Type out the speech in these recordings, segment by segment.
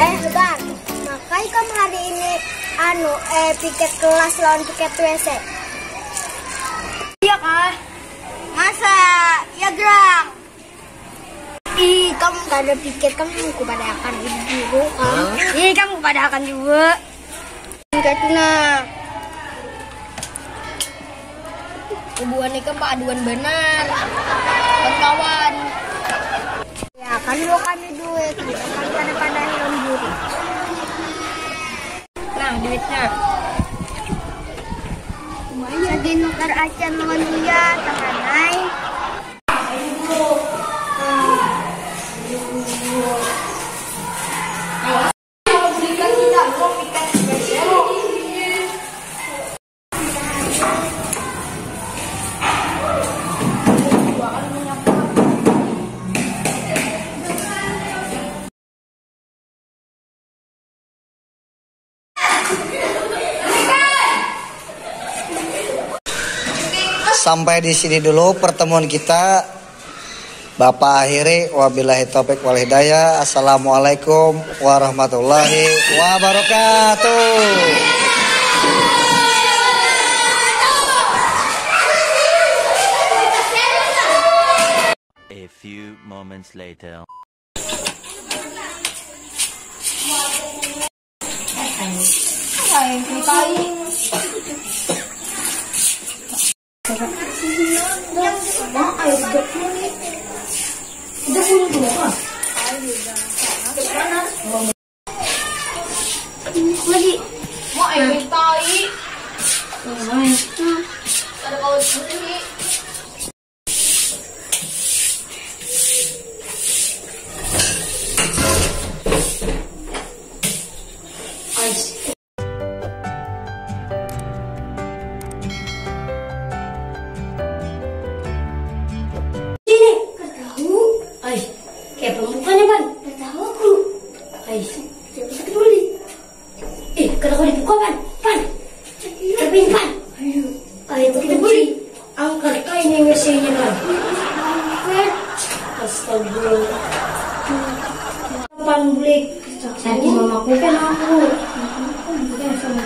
Bang, makai kamu hari ini piket kelas lawan piket WC. Iya kah? Masa? Ya gerang. Kamu gak ada piket, kamu kepada akan ibu kan? Kamu kepada akan juga. Karena hubungan ini kan aduan benar, kawan. Ya kan lo kan duit, kan pada hilang juri. Nah duitnya. Lagi nukar acan lawan dia, tanganai. Sampai di sini dulu pertemuan kita. Bapak akhiri, wabillahi taufik wal hidayah. Assalamualaikum warahmatullahi wabarakatuh. A few moments later. Lagi mau air tai. Ada kau sini. Kayak pembukaannya, Ban. Gak tahu aku. Kita beli. Kada kau dibuka, Ban. Ban. Tapi Ban. Itu kita beli. Angkat kah ini WC-nya, Ban? Angkat. Astagfirullah. Kapan beli? Tadi mamaku kan aku. Bukan sama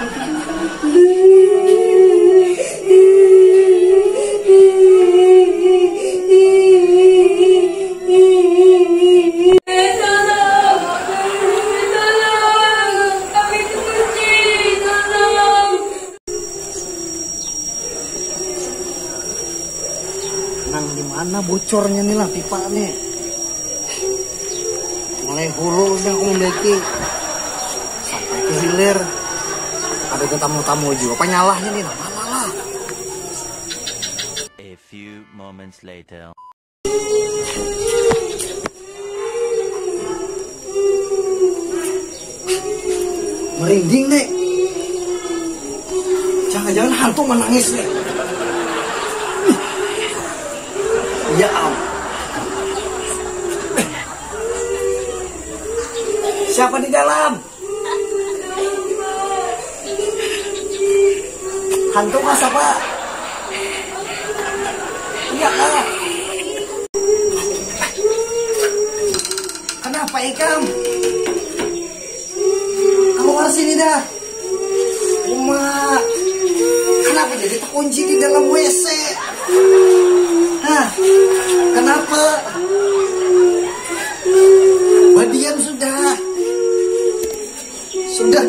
Di mana bocornya nih lah pipa nih. Mulai hulu udah aku memiliki sampai ke hilir. Ada ke tamu-tamu juga. Apa nyalahnya nih? Mana lah? A few moments later. Merinding nih. Jangan-jangan hantu menangis nih. Ya ampun. Siapa di dalam? Hantu mas apa? Iya kak. Kenapa Ikam? Kamu keluar sini dah. Uma, kenapa jadi terkunci di dalam WC? Hah? Kenapa? Badian sudah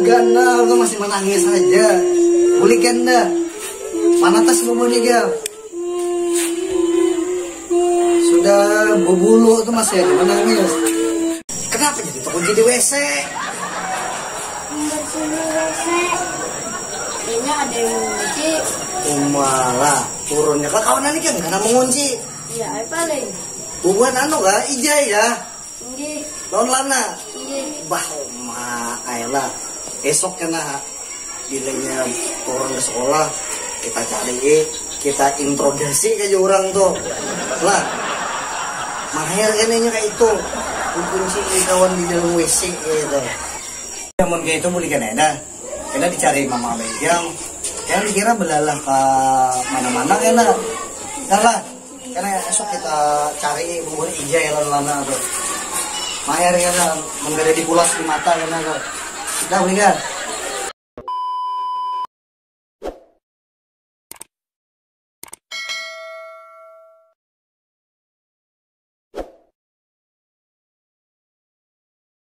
ganal tuh masih menangis saja. Pulihkan dah. Mana tas bumbunya Gal? Sudah berbulu tuh masih ada menangis. Kenapa jadi terkunci di WC? Bersih WC. Kayaknya ada yang mengunci. Malah turunnya ke kawanan ini kan karena mengunci. Ya, paling. Bubuan anu ga ijai ya. Tinggi. Lawan lana. Tinggi. Bah, ayolah. Esok kena bilangnya turun ke sekolah kita cari, kita interogasi ke orang tuh. Lah, mahir kayaknya kayak itu. Kunci kawan di dalam WC gitu. Namun kayak itu boleh kan ada. Karena dicari mama Bejang. Yang dikira belalah ke mana-mana kena. Lah, karena esok kita cari bubur ijai lana tuh. Mahir kan, memberi di pulas di mata kan. Dah, boleh kan?